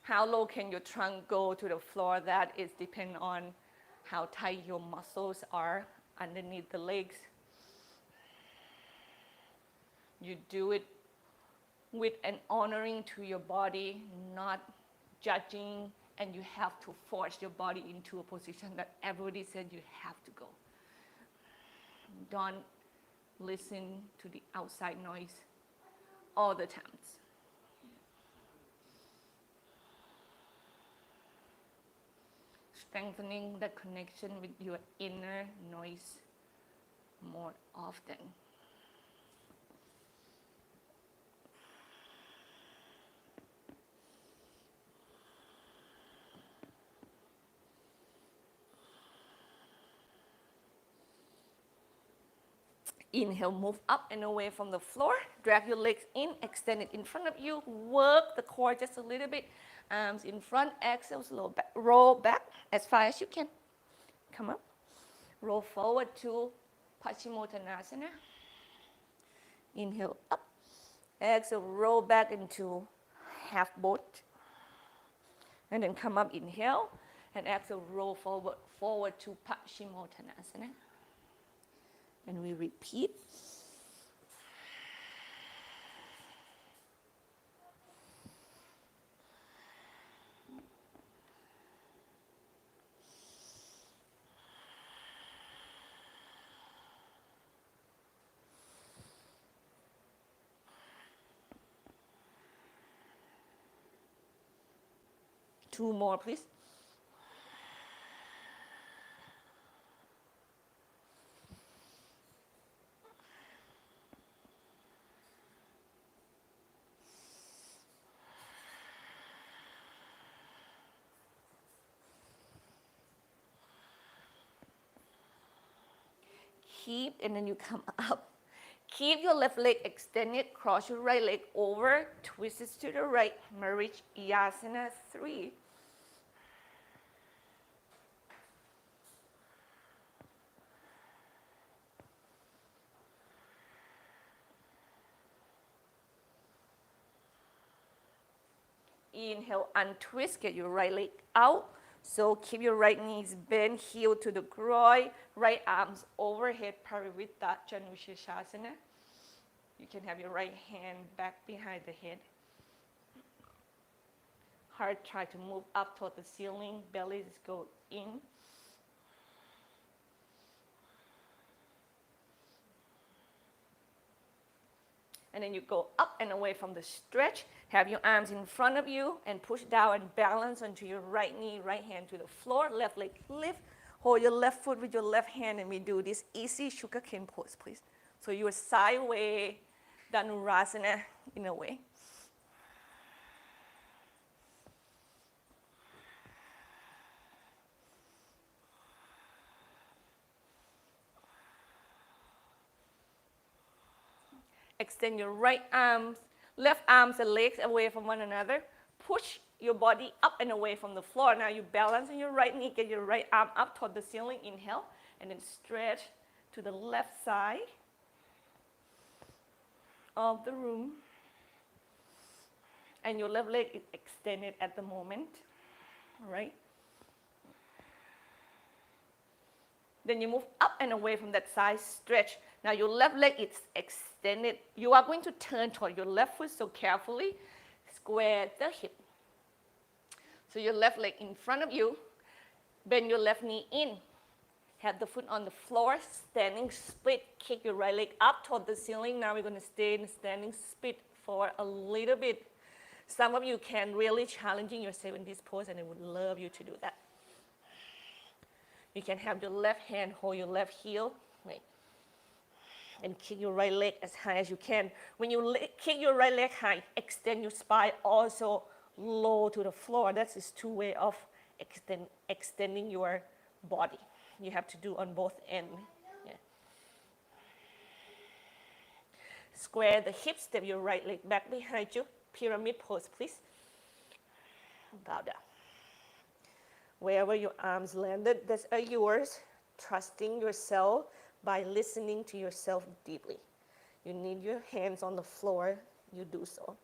How low can your trunk go to the floor? That is depend on how tight your muscles are underneath the legs. You do it with an honoring to your body, not judging, and you have to force your body into a position that everybody said you have to go. Don't listen to the outside noise all the times. Strengthening that connection with your inner noise more often. Inhale, move up and away from the floor. Drag your legs in, extend it in front of you. Work the core just a little bit. Arms in front, exhale, slow back, roll back as far as you can. Come up. Roll forward to Paschimottanasana. Inhale up. Exhale, roll back into half boat. And then come up, inhale. And exhale, roll forward to Paschimottanasana. And we repeat. Two more, please. Keep, and then you come up. Keep your left leg extended, cross your right leg over, twist it to the right, Marichyasana 3. Inhale, untwist, get your right leg out. So keep your right knees bent, heel to the groin, right arms overhead, Parivrtta Janushirshasana. You can have your right hand back behind the head. Heart try to move up toward the ceiling, belly go in. And then you go up and away from the stretch. Have your arms in front of you and push down and balance onto your right knee, right hand to the floor, left leg lift. Hold your left foot with your left hand, and we do this easy sugarcane pose, please. So you are sideways Dhanurasana in a way. Extend your right arms, left arms and legs away from one another. Push your body up and away from the floor. Now you balance on your right knee, get your right arm up toward the ceiling, inhale, and then stretch to the left side of the room. And your left leg is extended at the moment, all right? Then you move up and away from that side, stretch. Now your left leg is extended. You are going to turn toward your left foot, so carefully square the hip. So your left leg in front of you, bend your left knee in. Have the foot on the floor, standing split. Kick your right leg up toward the ceiling. Now we're going to stay in standing split for a little bit. Some of you can really challenging yourself in this pose, and I would love you to do that. You can have your left hand hold your left heel, right, and kick your right leg as high as you can. When you kick your right leg high, extend your spine also low to the floor. That's his two way of extending your body. You have to do on both ends. Yeah. Square the hips, step your right leg back behind you. Pyramid pose, please. Bow down. Wherever your arms landed, that's yours. Trusting yourself by listening to yourself deeply. You need your hands on the floor, you do so.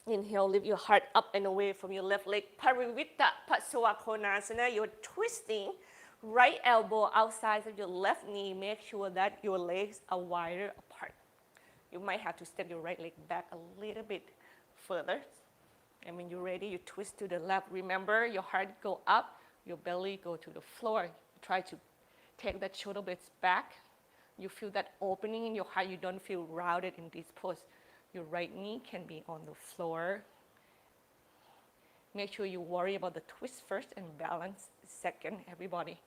Inhale, lift your heart up and away from your left leg. Parivitta Patsavakonasana. You're twisting right elbow outside of your left knee. Make sure that your legs are wider apart. You might have to step your right leg back a little bit further. And when you're ready, you twist to the left. Remember, your heart go up, your belly go to the floor. Try to take that shoulder blades back. You feel that opening in your heart. You don't feel routed in this pose. Your right knee can be on the floor. Make sure you worry about the twist first and balance second, everybody.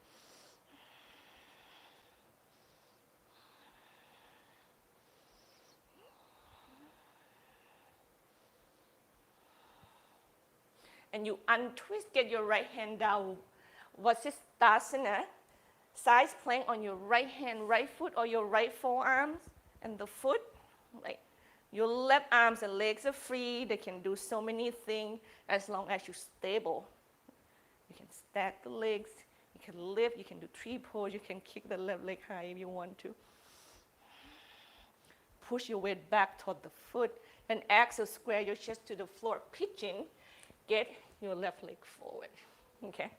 And you untwist, get your right hand down. Vasisthasana, side plank on your right hand, right foot, or your right forearms and the foot, right? Your left arms and legs are free. They can do so many things as long as you're stable. You can stack the legs. You can lift. You can do tree pose. You can kick the left leg high if you want to. Push your weight back toward the foot. And exhale, square your chest to the floor. Pigeon. Get your left leg forward. Okay?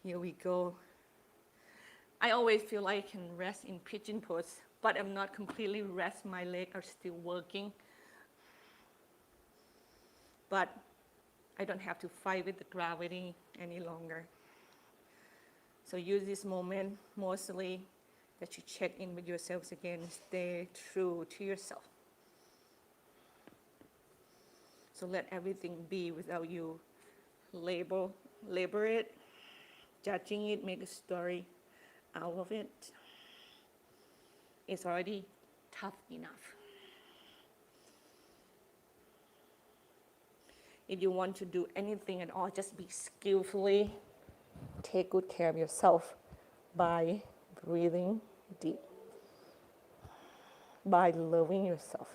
Here we go. I always feel like I can rest in pigeon pose, but I'm not completely rest. My legs are still working. But I don't have to fight with the gravity any longer. So use this moment mostly that you check in with yourselves again. Stay true to yourself. So let everything be without you labor it, judging it, make a story out of it. It's already tough enough. If you want to do anything at all, just be skillfully. Take good care of yourself by breathing deep, by loving yourself.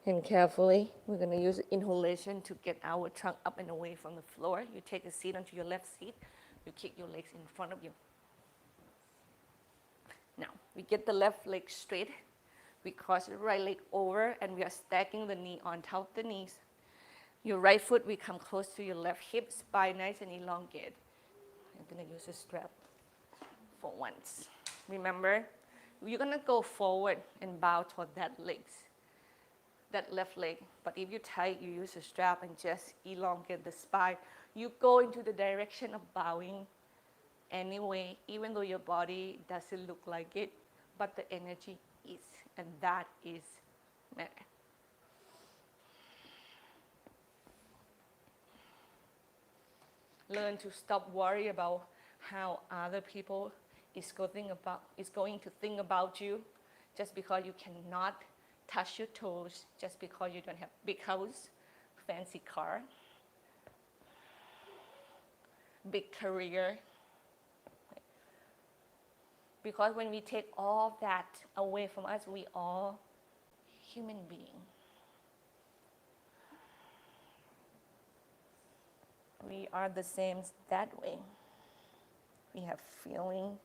And carefully, we're going to use inhalation to get our trunk up and away from the floor. You take a seat onto your left seat. You kick your legs in front of you. Now, we get the left leg straight. We cross the right leg over, and we are stacking the knee on top of the knees. Your right foot, we come close to your left hip, spine nice and elongated. I'm going to use a strap for once. Remember, you're going to go forward and bow toward that left leg. But if you're tight, you use a strap and just elongate the spine. You go into the direction of bowing anyway, even though your body doesn't look like it, but the energy is, and that is matter. Learn to stop worrying about how other people is going to think about you, just because you cannot touch your toes, just because you don't have big house, fancy car, big career. Because when we take all that away from us, we are human beings. We are the same that way. We have feeling.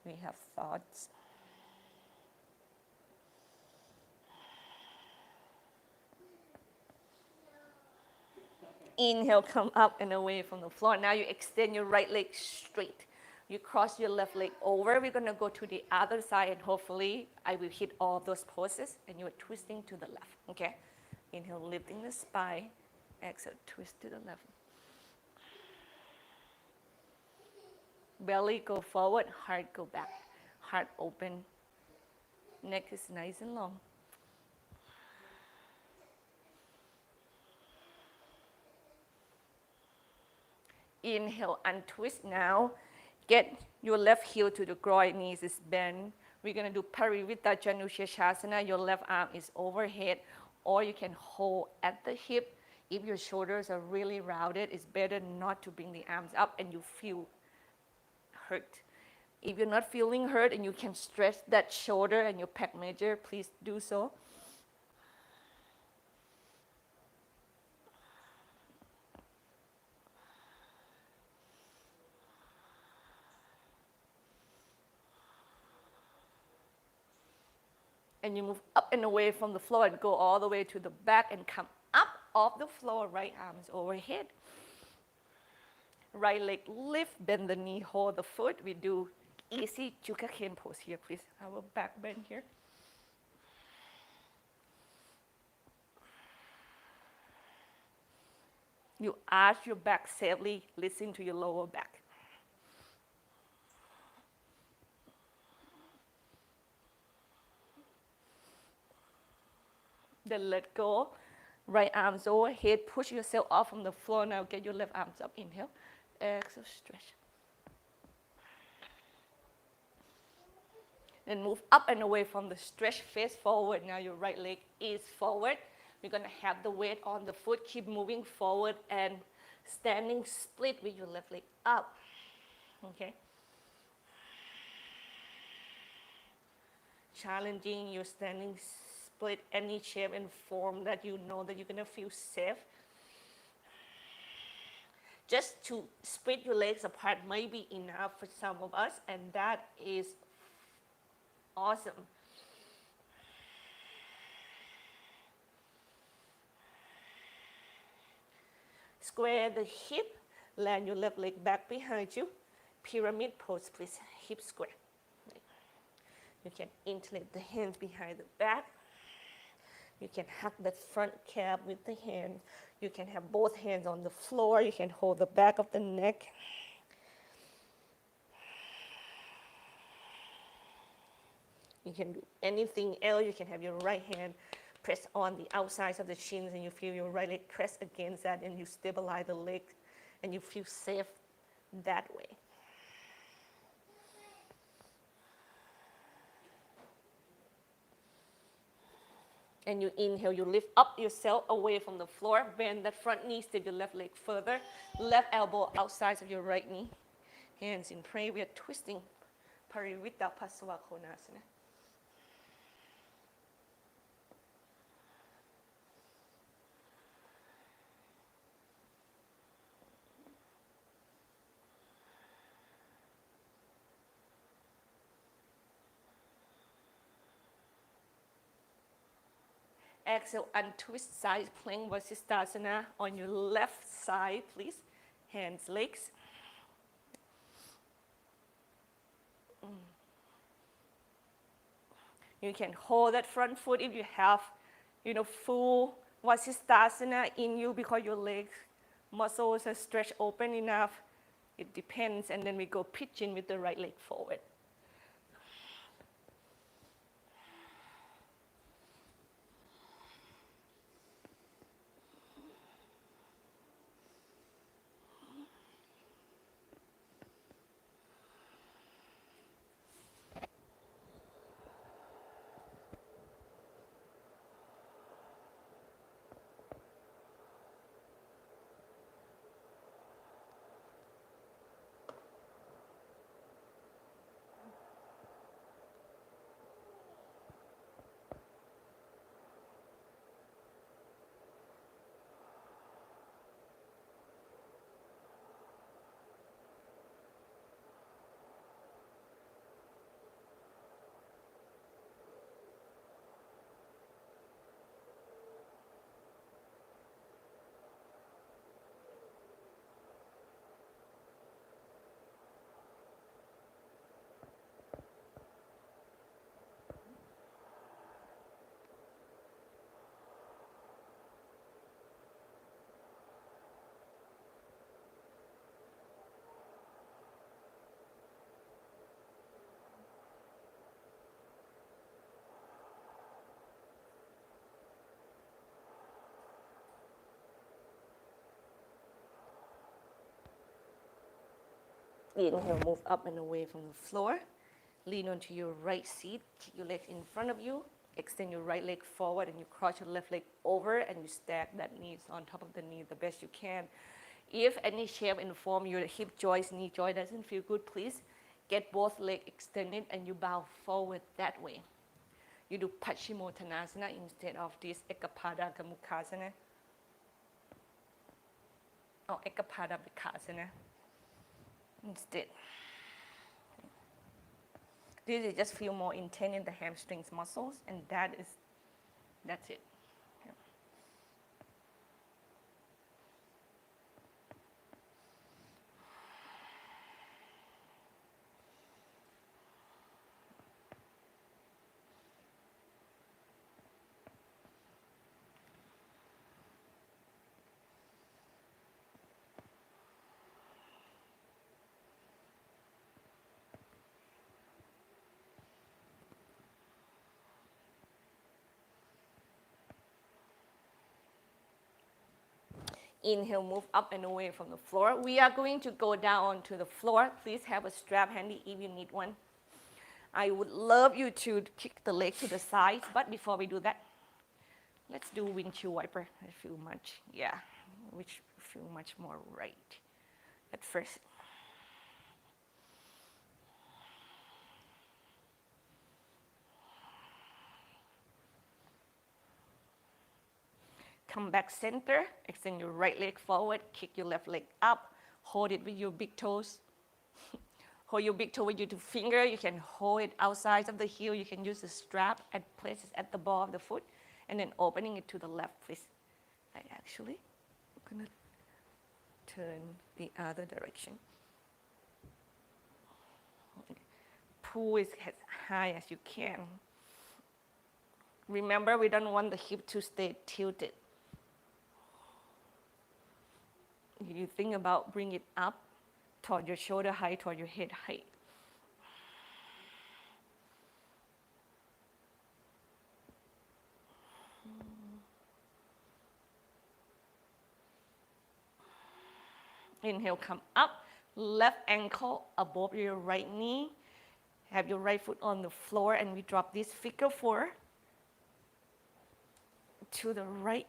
We have thoughts. Inhale, come up and away from the floor. Now you extend your right leg straight. You cross your left leg over. We're going to go to the other side, and hopefully I will hit all of those poses, and you're twisting to the left, okay? Inhale, lifting the spine. Exhale, twist to the left. Belly go forward, heart go back. Heart open. Neck is nice and long. Inhale, untwist now. Get your left heel to the groin, knees is bent. We're going to do Parivrtta Janushirshasana. Your left arm is overhead, or you can hold at the hip. If your shoulders are really rounded, it's better not to bring the arms up and you feel hurt. If you're not feeling hurt and you can stretch that shoulder and your pec major, please do so. And you move up and away from the floor and go all the way to the back and come up off the floor, right arms overhead. Right leg lift, bend the knee, hold the foot. We do easy Pigeon Pose here, please. Our back bend here. You arch your back safely, listen to your lower back. Then let go. Right arms overhead. Push yourself off from the floor. Now get your left arms up. Inhale. Exhale, stretch. Then move up and away from the stretch, face forward. Now your right leg is forward. We're going to have the weight on the foot. Keep moving forward and standing split with your left leg up. Okay? Challenging your standing split, any shape and form that you know that you're going to feel safe. Just to split your legs apart might be enough for some of us, and that is awesome. Square the hip, land your left leg back behind you. Pyramid pose, please, hip square. You can interlace the hands behind the back. You can hug the front calf with the hand. You can have both hands on the floor. You can hold the back of the neck. You can do anything else. You can have your right hand press on the outsides of the shins, and you feel your right leg press against that, and you stabilize the leg, and you feel safe that way. And you inhale, you lift up yourself away from the floor. Bend that front knee, step your left leg further. Left elbow outside of your right knee. Hands in prayer. We are twisting Parivrtta Pasvakonasana. exhale, untwist side plank Vasisthasana on your left side, please. Hands, legs. You can hold that front foot if you have, full Vasisthasana in you because your legs muscles are stretched open enough. It depends, and then we go pigeon with the right leg forward. Inhale, move up and away from the floor. Lean onto your right seat, kick your legs in front of you, extend your right leg forward, and you cross your left leg over, and you stack that knees on top of the knee the best you can. If any shape and form, your hip joints, knee joint doesn't feel good, please get both legs extended and you bow forward that way. You do Paschimottanasana instead of this Ekapada Mukhasana or Ekapada Vikasana instead. This is just feel more intense in the hamstrings muscles, and that's it. Yeah. Inhale, move up and away from the floor. We are going to go down onto the floor. Please have a strap handy if you need one. I would love you to kick the leg to the side, but before we do that, let's do windshield wiper. I feel which feel much more right at first. Come back center, extend your right leg forward, kick your left leg up, hold it with your big toes. Hold your big toe with your two fingers. You can hold it outside of the heel. You can use the strap and place it at the ball of the foot, and then opening it to the left, please. I'm gonna turn the other direction. Pull it as high as you can. Remember, we don't want the hip to stay tilted. You think about bring it up toward your shoulder height, toward your head height. Inhale, come up, left ankle above your right knee. Have your right foot on the floor, and we drop this figure four to the right,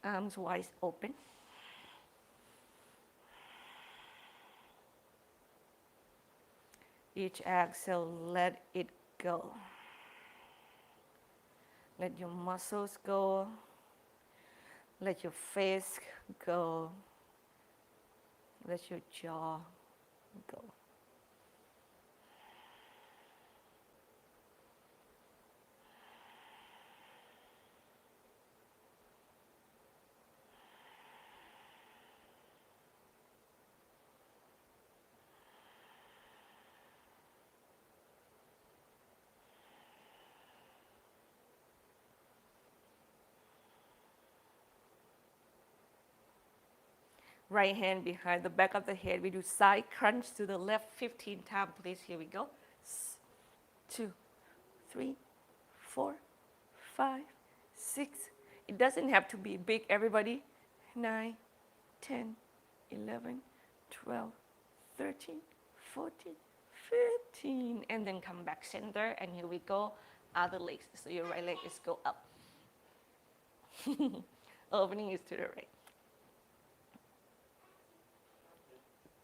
arms wide open. Each exhale, let it go. Let your muscles go. Let your face go. Let your jaw go. Right hand behind the back of the head. We do side crunch to the left 15 times, please. Here we go. 2, 3, 4, 5, 6. It doesn't have to be big, everybody. 9, 10, 11, 12, 13, 14, 15. And then come back center. And here we go. Other legs. So your right leg is go up. Opening is to the right.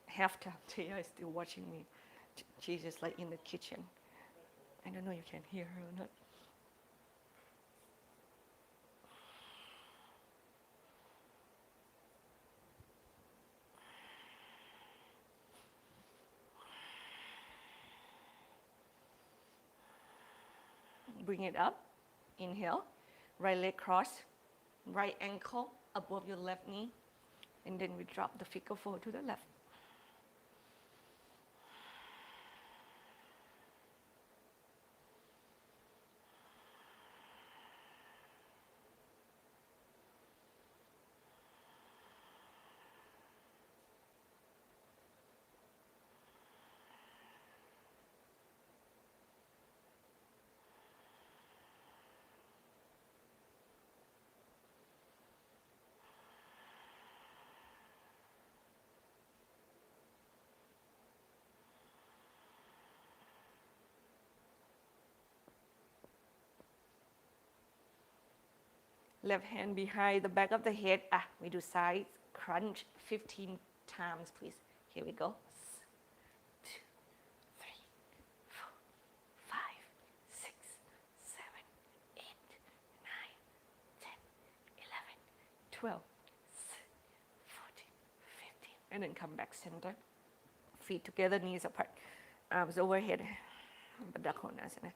Half time, Taya is still watching me. She's just like in the kitchen. I don't know if you can hear her or not. Bring it up. Inhale. Right leg cross. Right ankle above your left knee. And then we drop the figure four to the left. Left hand behind the back of the head. We do side crunch 15 times, please. Here we go. 2, 3, 4, 5, 6, 7, 8, 9, 10, 11, 12, 14, 15. And then come back center. Feet together, knees apart. Arms overhead. Baddha-konasana.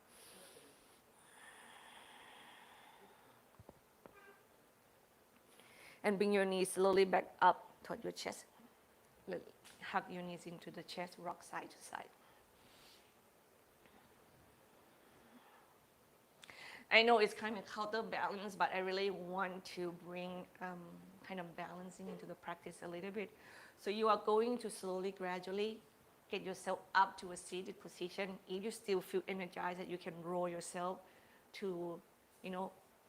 And bring your knees slowly back up toward your chest. Hug your knees into the chest, rock side to side. I know it's kind of counterbalance, but I really want to bring kind of balancing into the practice a little bit. So you are going to slowly, gradually get yourself up to a seated position. If you still feel energized, that you can roll yourself to,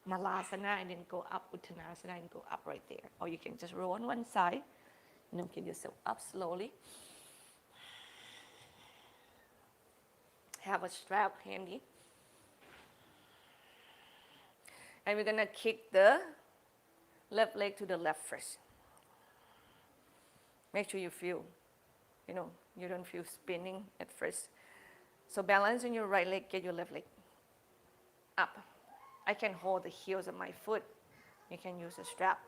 Malasana and then go up Uttanasana and go up right there. Or you can just roll on one side, get yourself up slowly. Have a strap handy. And we're gonna kick the left leg to the left first. Make sure you feel, you don't feel spinning at first. So balance on your right leg, get your left leg up. I can hold the heels of my foot. You can use a strap.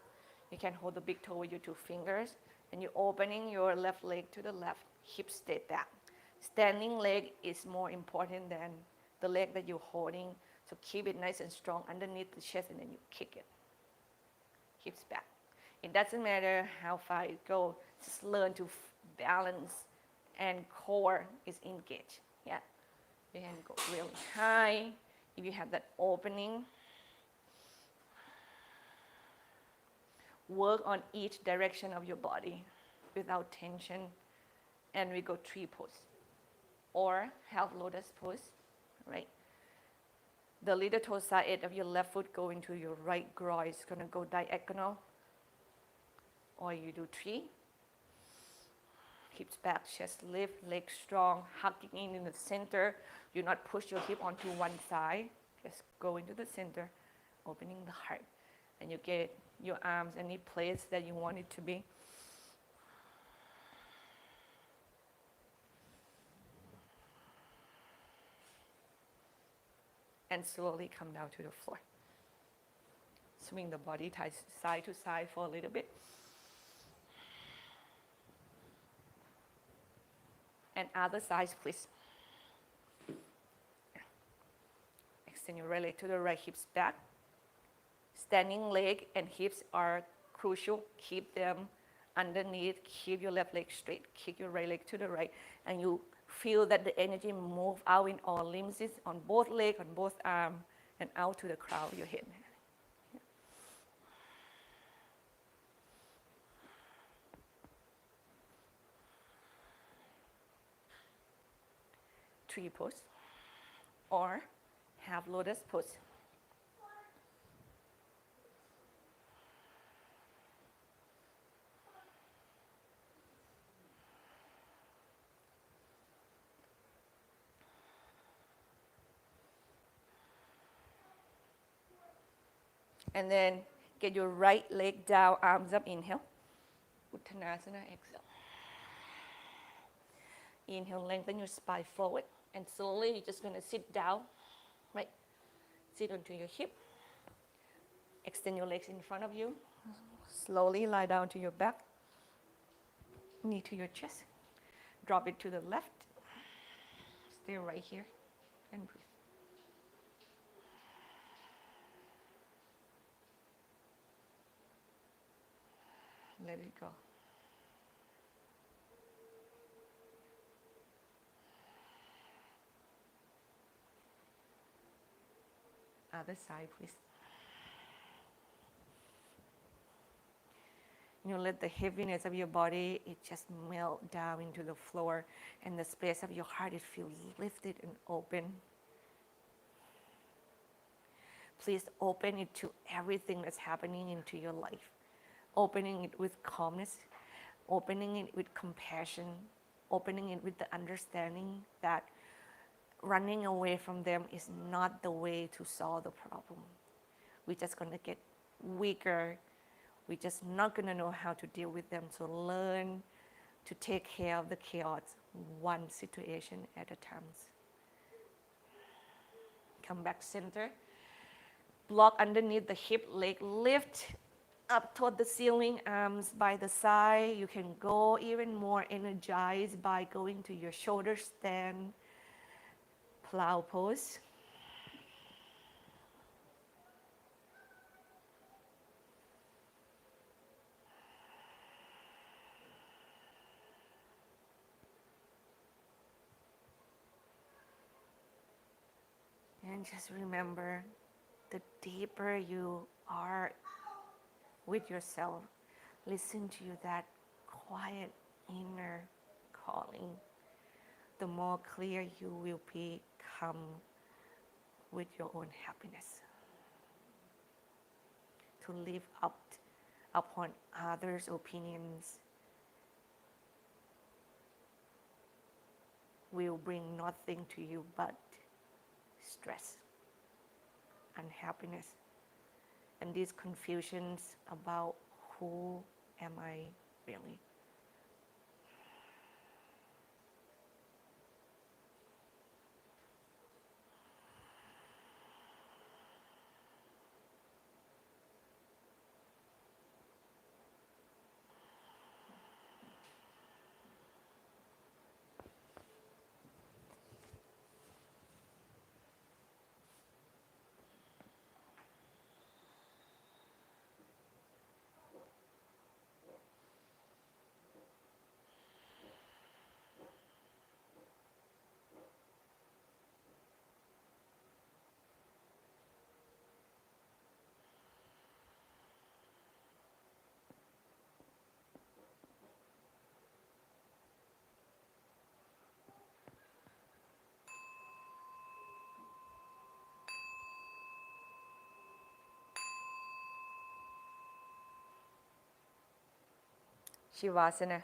You can hold the big toe with your 2 fingers. And you're opening your left leg to the left, hips stay back. Standing leg is more important than the leg that you're holding. So keep it nice and strong underneath the chest and then you kick it. Hips back. It doesn't matter how far you go, just learn to balance and core is engaged. Yeah. You can go really high. If you have that opening, work on each direction of your body without tension. And we go tree pose or half lotus pose, right? The little toe side of your left foot go into your right groin. It's going to go diagonal. Or you do tree. Hips back, chest lift, legs strong, hugging in the center. Do not push your hip onto one side. Just go into the center, opening the heart. And you get your arms any place that you want it to be. And slowly come down to the floor. Swing the body side to side for a little bit. And other sides, please. Extend your right leg to the right, hips back. Standing leg and hips are crucial. Keep them underneath. Keep your left leg straight. Kick your right leg to the right. And you feel that the energy move out in all limbs, on both legs, on both arms, and out to the crown of your head. tree pose or half lotus pose. And then get your right leg down, arms up, inhale. Uttanasana, exhale. Inhale, lengthen your spine forward. And slowly you're just gonna sit down, right? Sit onto your hip. Extend your legs in front of you. Slowly lie down to your back. Knee to your chest. Drop it to the left. Stay right here and breathe. Let it go. Other side, please. You let the heaviness of your body, it just melt down into the floor, and the space of your heart, it feels lifted and open. Please open it to everything that's happening into your life. Opening it with calmness, opening it with compassion, opening it with the understanding that running away from them is not the way to solve the problem. We're just going to get weaker. We're just not going to know how to deal with them. So learn to take care of the chaos one situation at a time. Come back center. Block underneath the hip, leg lift up toward the ceiling, arms by the side. You can go even more energized by going to your shoulder stand, plow pose. And just remember, the deeper you are with yourself, listen to that quiet inner calling, the more clear you will become with your own happiness. To live up upon others' opinions will bring nothing to you but stress, unhappiness, and these confusions about who am I really. Shavasana.